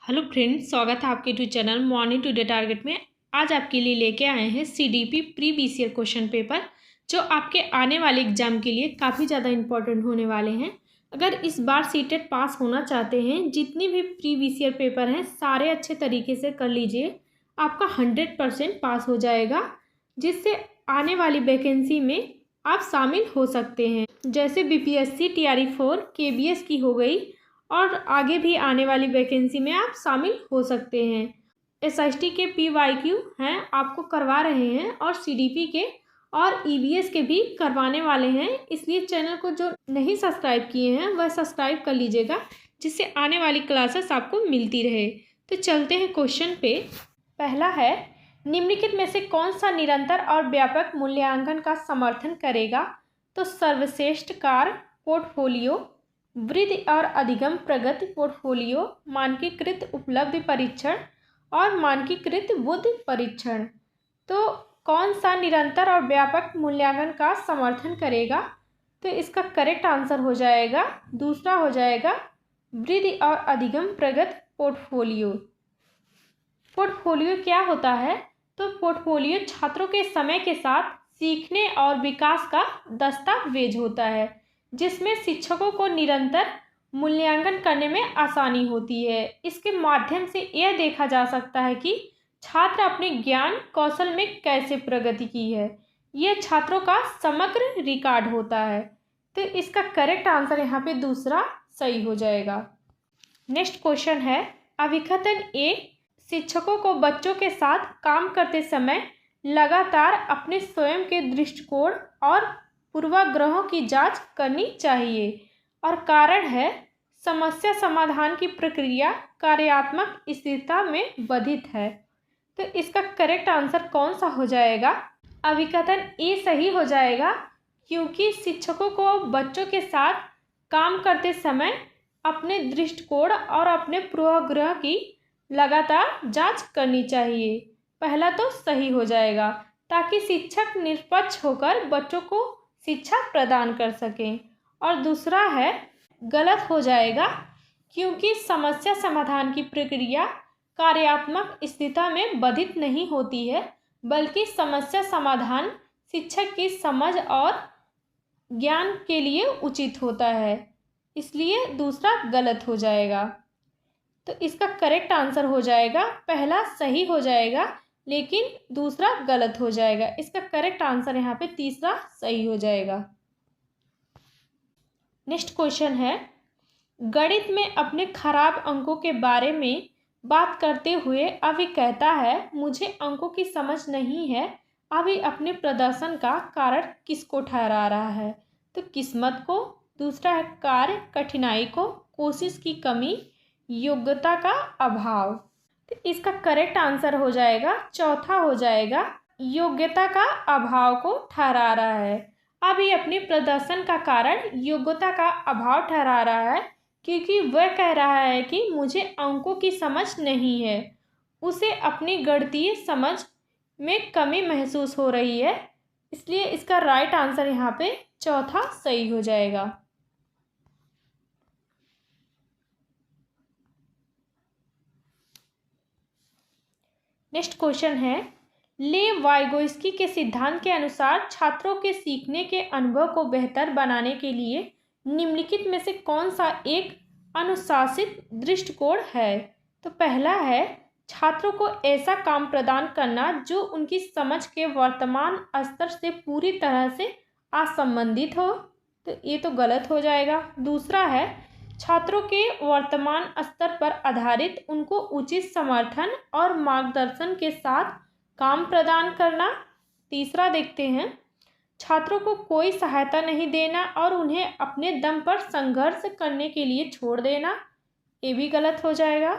Hello friends, स्वागत है आपके YouTube channel morning today target में। आज आपके लिए लेके आए हैं CDP pre BCA question paper, जो आपके आने वाले एग्जाम के लिए काफ़ी ज़्यादा इंपॉर्टेंट होने वाले हैं। अगर इस बार सीटेट पास होना चाहते हैं, जितनी भी प्री बीसीए पेपर हैं सारे अच्छे तरीके से कर लीजिए, आपका 100% पास हो जाएगा, जिससे आने वाली वैकेंसी में आप शामिल हो सकते हैं। जैसे बीपीएससी TRE4 KBS की हो गई, और आगे भी आने वाली वैकेंसी में आप शामिल हो सकते हैं। SST के PYQ हैं आपको करवा रहे हैं, और CDP के और EVS के भी करवाने वाले हैं। इसलिए चैनल को जो नहीं सब्सक्राइब किए हैं वह सब्सक्राइब कर लीजिएगा, जिससे आने वाली क्लासेस आपको मिलती रहे। तो चलते हैं क्वेश्चन पे। पहला है, निम्नलिखित में से कौन सा निरंतर और व्यापक मूल्यांकन का समर्थन करेगा? तो सर्वश्रेष्ठ कार्य पोर्टफोलियो, वृद्धि और अधिगम प्रगति पोर्टफोलियो, मानकीकृत उपलब्धि परीक्षण और मानकीकृत बुद्धि परीक्षण। तो कौन सा निरंतर और व्यापक मूल्यांकन का समर्थन करेगा? तो इसका करेक्ट आंसर हो जाएगा, दूसरा हो जाएगा वृद्धि और अधिगम प्रगति पोर्टफोलियो। पोर्टफोलियो क्या होता है? तो पोर्टफोलियो छात्रों के समय के साथ सीखने और विकास का दस्तावेज होता है, जिसमें शिक्षकों को निरंतर मूल्यांकन करने में आसानी होती है। इसके माध्यम से यह देखा जा सकता है कि छात्र अपने ज्ञान कौशल में कैसे प्रगति की है। यह छात्रों का समग्र रिकॉर्ड होता है। तो इसका करेक्ट आंसर यहाँ पे दूसरा सही हो जाएगा। नेक्स्ट क्वेश्चन है, अभिकथन ए, शिक्षकों को बच्चों के साथ काम करते समय लगातार अपने स्वयं के दृष्टिकोण और पूर्वाग्रहों की जांच करनी चाहिए, और कारण है समस्या समाधान की प्रक्रिया कार्यात्मक स्थिरता में बाधित है। तो इसका करेक्ट आंसर कौन सा हो जाएगा? अभिकथन ए सही हो जाएगा, क्योंकि शिक्षकों को बच्चों के साथ काम करते समय अपने दृष्टिकोण और अपने पूर्वाग्रह की लगातार जांच करनी चाहिए। पहला तो सही हो जाएगा, ताकि शिक्षक निष्पक्ष होकर बच्चों को शिक्षा प्रदान कर सकें। और दूसरा है गलत हो जाएगा, क्योंकि समस्या समाधान की प्रक्रिया कार्यात्मक स्थिरता में बाधित नहीं होती है, बल्कि समस्या समाधान शिक्षक की समझ और ज्ञान के लिए उचित होता है। इसलिए दूसरा गलत हो जाएगा। तो इसका करेक्ट आंसर हो जाएगा, पहला सही हो जाएगा लेकिन दूसरा गलत हो जाएगा। इसका करेक्ट आंसर यहाँ पे तीसरा सही हो जाएगा। नेक्स्ट क्वेश्चन है, गणित में अपने खराब अंकों के बारे में बात करते हुए अभी कहता है, मुझे अंकों की समझ नहीं है। अभी अपने प्रदर्शन का कारण किसको ठहरा रहा है? तो किस्मत को, दूसरा है कार्य कठिनाई को, कोशिश की कमी, योग्यता का अभाव। तो इसका करेक्ट आंसर हो जाएगा, चौथा हो जाएगा, योग्यता का अभाव को ठहरा रहा है। अभी अपने प्रदर्शन का कारण योग्यता का अभाव ठहरा रहा है, क्योंकि वह कह रहा है कि मुझे अंकों की समझ नहीं है, उसे अपनी गणितीय समझ में कमी महसूस हो रही है। इसलिए इसका राइट आंसर यहाँ पे चौथा सही हो जाएगा। नेक्स्ट क्वेश्चन है, ले वाइगोस्की के सिद्धांत के अनुसार छात्रों के सीखने के अनुभव को बेहतर बनाने के लिए निम्नलिखित में से कौन सा एक अनुशासित दृष्टिकोण है? तो पहला है छात्रों को ऐसा काम प्रदान करना जो उनकी समझ के वर्तमान स्तर से पूरी तरह से असंबंधित हो। तो ये तो गलत हो जाएगा। दूसरा है छात्रों के वर्तमान स्तर पर आधारित उनको उचित समर्थन और मार्गदर्शन के साथ काम प्रदान करना। तीसरा देखते हैं, छात्रों को कोई सहायता नहीं देना और उन्हें अपने दम पर संघर्ष करने के लिए छोड़ देना। ये भी गलत हो जाएगा।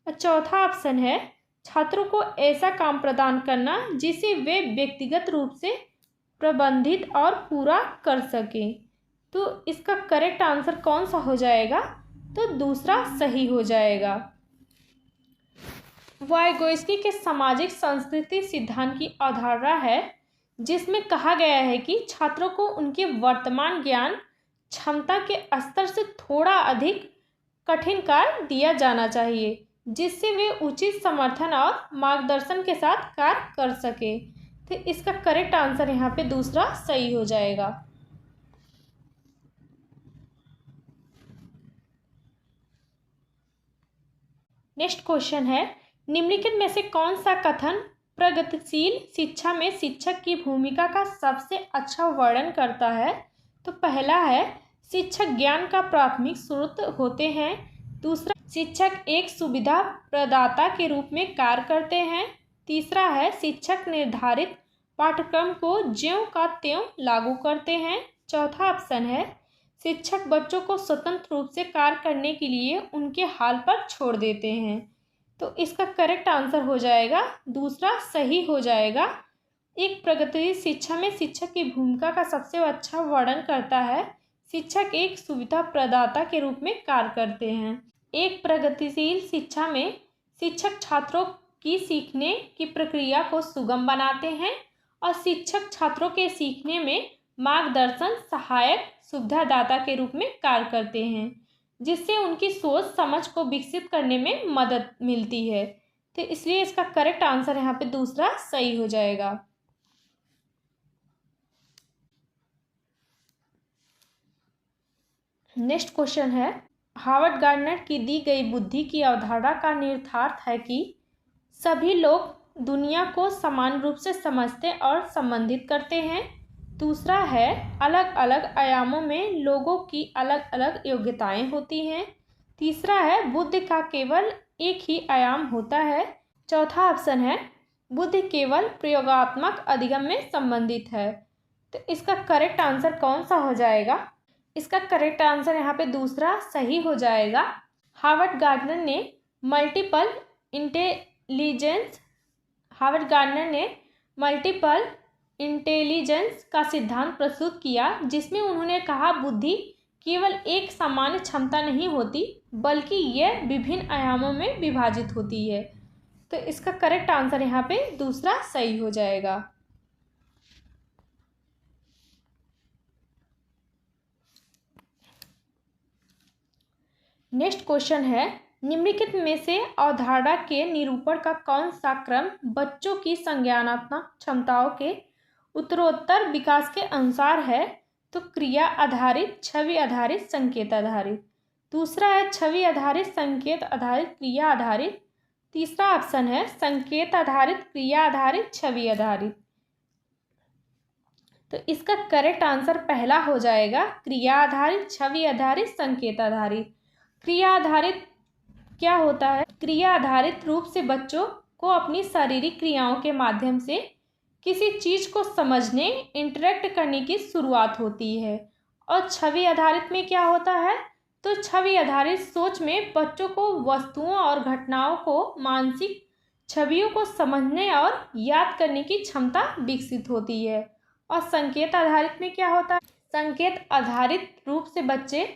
और चौथा ऑप्शन है छात्रों को ऐसा काम प्रदान करना जिसे वे व्यक्तिगत रूप से प्रबंधित और पूरा कर सकें। तो इसका करेक्ट आंसर कौन सा हो जाएगा? तो दूसरा सही हो जाएगा। वाइगोस्की के सामाजिक संस्कृति सिद्धांत की अवधारणा है, जिसमें कहा गया है कि छात्रों को उनके वर्तमान ज्ञान क्षमता के स्तर से थोड़ा अधिक कठिन कार्य दिया जाना चाहिए, जिससे वे उचित समर्थन और मार्गदर्शन के साथ कार्य कर सके। तो इसका करेक्ट आंसर यहाँ पे दूसरा सही हो जाएगा। नेक्स्ट क्वेश्चन है, निम्नलिखित में से कौन सा कथन प्रगतिशील शिक्षा में शिक्षक की भूमिका का सबसे अच्छा वर्णन करता है? तो पहला है, शिक्षक ज्ञान का प्राथमिक स्रोत होते हैं। दूसरा, शिक्षक एक सुविधा प्रदाता के रूप में कार्य करते हैं। तीसरा है, शिक्षक निर्धारित पाठ्यक्रम को ज्यों का त्यों लागू करते हैं। चौथा ऑप्शन है, शिक्षक बच्चों को स्वतंत्र रूप से कार्य करने के लिए उनके हाल पर छोड़ देते हैं। तो इसका करेक्ट आंसर हो जाएगा दूसरा सही हो जाएगा। एक प्रगतिशील शिक्षा में शिक्षक की भूमिका का सबसे अच्छा वर्णन करता है, शिक्षक एक सुविधा प्रदाता के रूप में कार्य करते हैं। एक प्रगतिशील शिक्षा में शिक्षक छात्रों की सीखने की प्रक्रिया को सुगम बनाते हैं और शिक्षक छात्रों के सीखने में मार्गदर्शन, सहायक, सुविधादाता के रूप में कार्य करते हैं, जिससे उनकी सोच समझ को विकसित करने में मदद मिलती है। तो इसलिए इसका करेक्ट आंसर यहाँ पे दूसरा सही हो जाएगा। नेक्स्ट क्वेश्चन है, हार्वर्ड गार्डनर की दी गई बुद्धि की अवधारणा का निहितार्थ है कि सभी लोग दुनिया को समान रूप से समझते और संबंधित करते हैं। दूसरा है, अलग अलग आयामों में लोगों की अलग अलग योग्यताएं होती हैं। तीसरा है, बुद्धि का केवल एक ही आयाम होता है। चौथा ऑप्शन है, बुद्धि केवल प्रयोगात्मक अधिगम में संबंधित है। तो इसका करेक्ट आंसर कौन सा हो जाएगा? इसका करेक्ट आंसर यहाँ पे दूसरा सही हो जाएगा। हार्वर्ड गार्डनर ने मल्टीपल इंटेलिजेंस का सिद्धांत प्रस्तुत किया, जिसमें उन्होंने कहा बुद्धि केवल एक सामान्य क्षमता नहीं होती, बल्कि यह विभिन्न आयामों में विभाजित होती है। तो इसका करेक्ट आंसर यहाँ पे दूसरा सही हो जाएगा। नेक्स्ट क्वेश्चन है, निम्नलिखित में से अवधारणा के निरूपण का कौन सा क्रम बच्चों की संज्ञानात्मक क्षमताओं के उत्तरोत्तर विकास के अनुसार है? तो क्रिया आधारित, छवि आधारित, संकेत आधारित। दूसरा है, छवि आधारित, संकेत आधारित, क्रिया आधारित। तीसरा ऑप्शन है, संकेत आधारित, क्रिया आधारित, छवि आधारित। तो इसका करेक्ट आंसर पहला हो जाएगा, क्रिया आधारित, छवि आधारित, संकेत आधारित। क्रिया आधारित क्या होता है? क्रिया आधारित रूप से बच्चों को अपनी शारीरिक क्रियाओं के माध्यम से किसी चीज को समझने, इंटरेक्ट करने की शुरुआत होती है। और छवि आधारित में क्या होता है? तो छवि आधारित सोच में बच्चों को वस्तुओं और घटनाओं को मानसिक छवियों को समझने और याद करने की क्षमता विकसित होती है। और संकेत आधारित में क्या होता है? संकेत आधारित रूप से बच्चे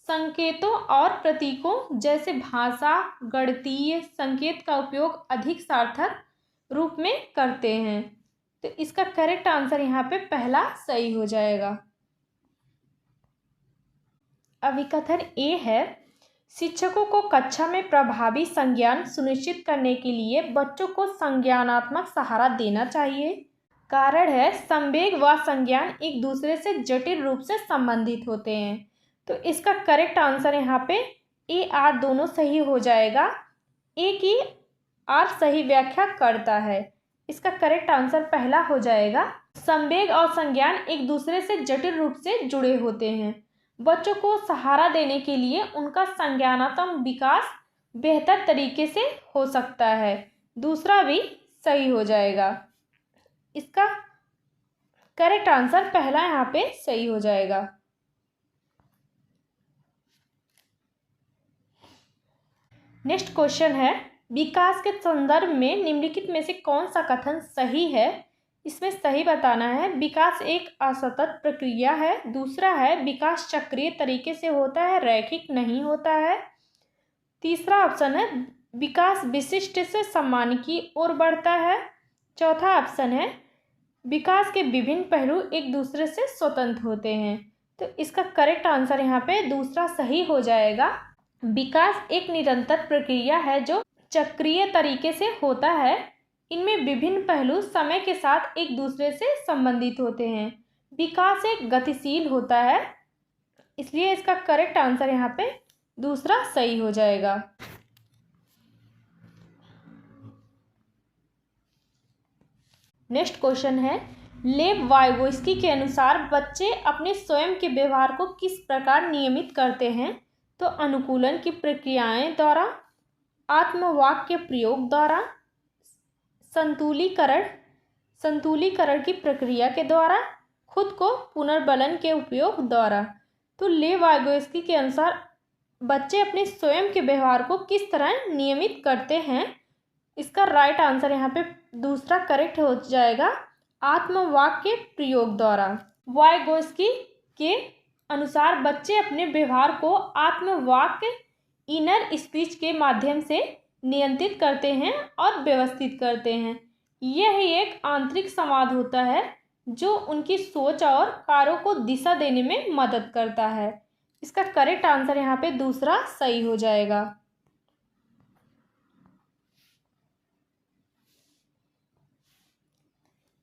संकेतों और प्रतीकों जैसे भाषा, गणितीय संकेत का उपयोग अधिक सार्थक रूप में करते हैं। तो इसका करेक्ट आंसर यहाँ पे पहला सही हो जाएगा। अभिकथन ए है, शिक्षकों को कक्षा में प्रभावी संज्ञान सुनिश्चित करने के लिए बच्चों को संज्ञानात्मक सहारा देना चाहिए। कारण है, संवेग व संज्ञान एक दूसरे से जटिल रूप से संबंधित होते हैं। तो इसका करेक्ट आंसर यहाँ पे ए आर दोनों सही हो जाएगा। ए की आर सही व्याख्या करता है। इसका करेक्ट आंसर पहला हो जाएगा। संवेग और संज्ञान एक दूसरे से जटिल रूप से जुड़े होते हैं। बच्चों को सहारा देने के लिए उनका संज्ञानात्मक विकास बेहतर तरीके से हो सकता है। दूसरा भी सही हो जाएगा। इसका करेक्ट आंसर पहला यहाँ पे सही हो जाएगा। नेक्स्ट क्वेश्चन है, विकास के संदर्भ में निम्नलिखित में से कौन सा कथन सही है? इसमें सही बताना है। विकास एक असतत प्रक्रिया है। दूसरा है, विकास चक्रीय तरीके से होता है, रैखिक नहीं होता है। तीसरा ऑप्शन है, विकास विशिष्ट से सम्मान की ओर बढ़ता है। चौथा ऑप्शन है, विकास के विभिन्न पहलू एक दूसरे से स्वतंत्र होते हैं। तो इसका करेक्ट आंसर यहाँ पे दूसरा सही हो जाएगा। विकास एक निरंतर प्रक्रिया है जो चक्रीय तरीके से होता है। इनमें विभिन्न पहलू समय के साथ एक दूसरे से संबंधित होते हैं। विकास एक गतिशील होता है, इसलिए इसका करेक्ट आंसर यहाँ पे दूसरा सही हो जाएगा। नेक्स्ट क्वेश्चन है, लेव वाइगोस्की के अनुसार बच्चे अपने स्वयं के व्यवहार को किस प्रकार नियमित करते हैं? तो अनुकूलन की प्रक्रियाएं द्वारा, आत्मवाक के प्रयोग द्वारा, संतुलीकरण की प्रक्रिया के द्वारा, खुद को पुनर्बलन के उपयोग द्वारा। तो लेव वाइगोस्की के अनुसार बच्चे अपने स्वयं के व्यवहार को किस तरह नियमित करते हैं? इसका राइट आंसर यहाँ पे दूसरा करेक्ट हो जाएगा, आत्मवाक के प्रयोग द्वारा। वाइगोस्की के अनुसार बच्चे अपने व्यवहार को आत्मवाक इनर स्पीच के माध्यम से नियंत्रित करते हैं और व्यवस्थित करते हैं। यह एक आंतरिक संवाद होता है जो उनकी सोच और कार्यों को दिशा देने में मदद करता है। इसका करेक्ट आंसर यहाँ पे दूसरा सही हो जाएगा।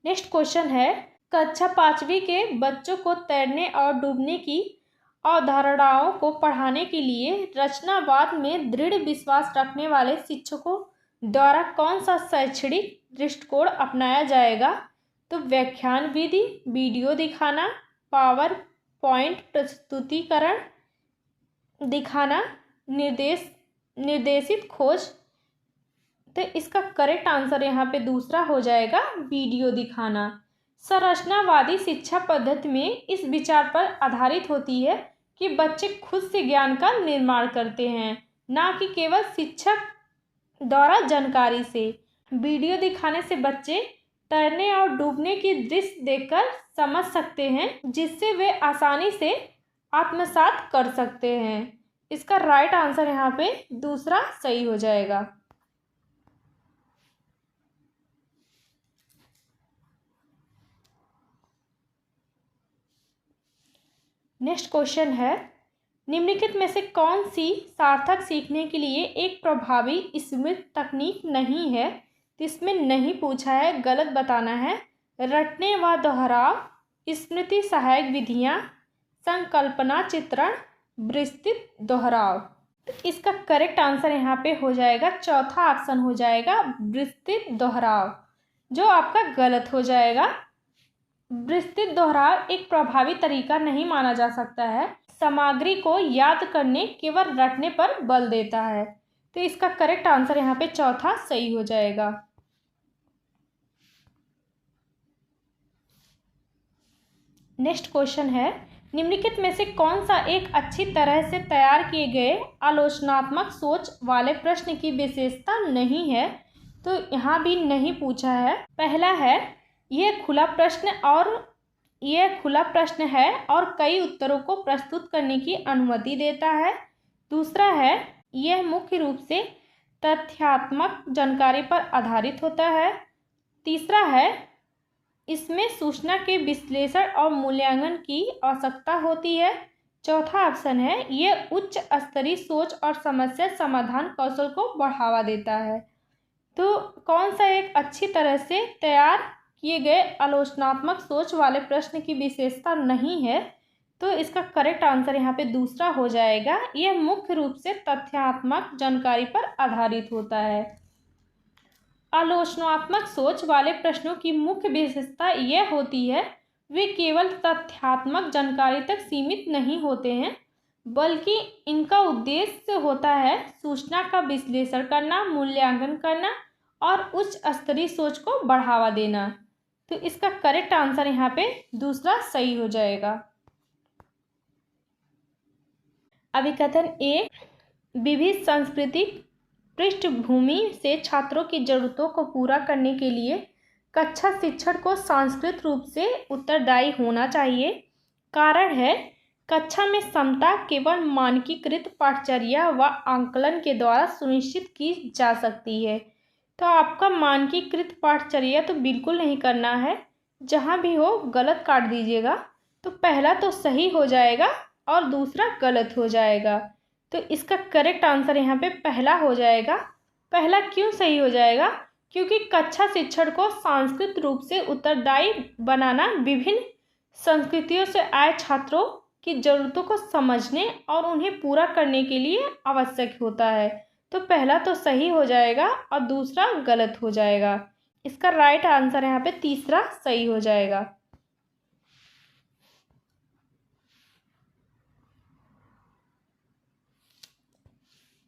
नेक्स्ट क्वेश्चन है, कक्षा 5वीं के बच्चों को तैरने और डूबने की अवधारणाओं को पढ़ाने के लिए रचनावाद में दृढ़ विश्वास रखने वाले शिक्षकों द्वारा कौन सा शैक्षणिक दृष्टिकोण अपनाया जाएगा? तो व्याख्यान विधि, वीडियो दिखाना, पावर पॉइंट प्रस्तुतिकरण दिखाना, निर्देशित खोज। तो इसका करेक्ट आंसर यहाँ पे दूसरा हो जाएगा, वीडियो दिखाना। संरचनावादी शिक्षा पद्धति में इस विचार पर आधारित होती है कि बच्चे खुद से ज्ञान का निर्माण करते हैं, ना कि केवल शिक्षक द्वारा जानकारी से। वीडियो दिखाने से बच्चे तैरने और डूबने की दृश्य देखकर समझ सकते हैं, जिससे वे आसानी से आत्मसात कर सकते हैं। इसका राइट आंसर यहाँ पे दूसरा सही हो जाएगा। नेक्स्ट क्वेश्चन है, निम्नलिखित में से कौन सी सार्थक सीखने के लिए एक प्रभावी स्मृति तकनीक नहीं है? तो इसमें नहीं पूछा है, गलत बताना है। रटने व दोहराव, स्मृति सहायक विधियाँ, संकल्पना चित्रण, विस्तृत दोहराव। तो इसका करेक्ट आंसर यहाँ पे हो जाएगा, चौथा ऑप्शन हो जाएगा, विस्तृत दोहराव, जो आपका गलत हो जाएगा। विस्तृत दोहराव एक प्रभावी तरीका नहीं माना जा सकता है। सामग्री को याद करने केवल रटने पर बल देता है। तो इसका करेक्ट आंसर यहाँ पे चौथा सही हो जाएगा। नेक्स्ट क्वेश्चन है, निम्नलिखित में से कौन सा एक अच्छी तरह से तैयार किए गए आलोचनात्मक सोच वाले प्रश्न की विशेषता नहीं है? तो यहाँ भी नहीं पूछा है। पहला है, यह खुला प्रश्न है और कई उत्तरों को प्रस्तुत करने की अनुमति देता है। दूसरा है, यह मुख्य रूप से तथ्यात्मक जानकारी पर आधारित होता है। तीसरा है, इसमें सूचना के विश्लेषण और मूल्यांकन की आवश्यकता होती है। चौथा ऑप्शन है, यह उच्च स्तरीय सोच और समस्या समाधान कौशल को बढ़ावा देता है। तो कौन सा एक अच्छी तरह से तैयार किए गए आलोचनात्मक सोच वाले प्रश्न की विशेषता नहीं है? तो इसका करेक्ट आंसर यहाँ पे दूसरा हो जाएगा, यह मुख्य रूप से तथ्यात्मक जानकारी पर आधारित होता है। आलोचनात्मक सोच वाले प्रश्नों की मुख्य विशेषता यह होती है, वे केवल तथ्यात्मक जानकारी तक सीमित नहीं होते हैं, बल्कि इनका उद्देश्य होता है सूचना का विश्लेषण करना, मूल्यांकन करना और उच्च स्तरीय सोच को बढ़ावा देना। तो इसका करेक्ट आंसर यहाँ पे दूसरा सही हो जाएगा। अभिकथन ए, विविध सांस्कृतिक पृष्ठभूमि से छात्रों की जरूरतों को पूरा करने के लिए कक्षा शिक्षक को सांस्कृतिक रूप से उत्तरदायी होना चाहिए। कारण है, कक्षा में समता केवल मानकीकृत पाठचर्या व आंकलन के द्वारा सुनिश्चित की जा सकती है। तो आपका मानकीकृत पाठचर्या तो बिल्कुल नहीं करना है, जहाँ भी हो गलत काट दीजिएगा। तो पहला तो सही हो जाएगा और दूसरा गलत हो जाएगा। तो इसका करेक्ट आंसर यहाँ पे पहला हो जाएगा, पहला क्यों सही हो जाएगा? क्योंकि कक्षा शिक्षण को सांस्कृतिक रूप से उत्तरदायी बनाना विभिन्न संस्कृतियों से आए छात्रों की ज़रूरतों को समझने और उन्हें पूरा करने के लिए आवश्यक होता है। तो पहला तो सही हो जाएगा और दूसरा गलत हो जाएगा। इसका राइट आंसर यहाँ पे तीसरा सही हो जाएगा।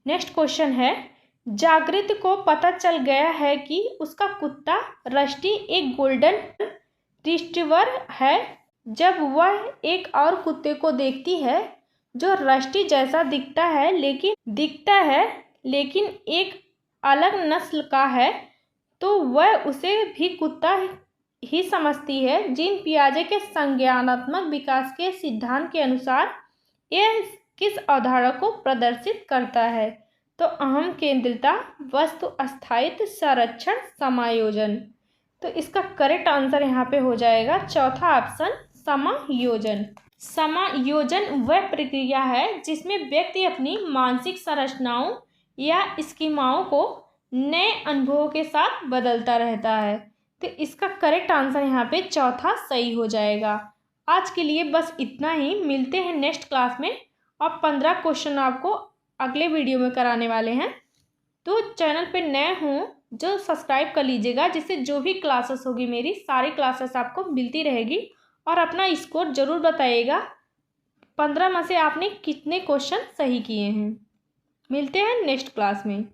नेक्स्ट क्वेश्चन है, जागृत को पता चल गया है कि उसका कुत्ता रस्टी एक गोल्डन रिट्रीवर है। जब वह एक और कुत्ते को देखती है जो रस्टी जैसा दिखता है लेकिन एक अलग नस्ल का है, तो वह उसे भी कुत्ता ही समझती है। जीन पियाजे के संज्ञानात्मक विकास के सिद्धांत के अनुसार यह किस अवधारणा को प्रदर्शित करता है? तो अहम केंद्रिता, वस्तु स्थायित्व, संरक्षण, समायोजन। तो इसका करेक्ट आंसर यहाँ पे हो जाएगा चौथा ऑप्शन, समायोजन। समायोजन वह प्रक्रिया है जिसमें व्यक्ति अपनी मानसिक संरचनाओं या स्कीमाओं को नए अनुभवों के साथ बदलता रहता है। तो इसका करेक्ट आंसर यहाँ पे चौथा सही हो जाएगा। आज के लिए बस इतना ही। मिलते हैं नेक्स्ट क्लास में और 15 क्वेश्चन आपको अगले वीडियो में कराने वाले हैं। तो चैनल पे नए हों जो सब्सक्राइब कर लीजिएगा, जिससे जो भी क्लासेस होगी मेरी सारी क्लासेस आपको मिलती रहेगी। और अपना स्कोर ज़रूर बताइएगा 15 में से आपने कितने क्वेश्चन सही किए हैं। मिलते हैं नेक्स्ट क्लास में।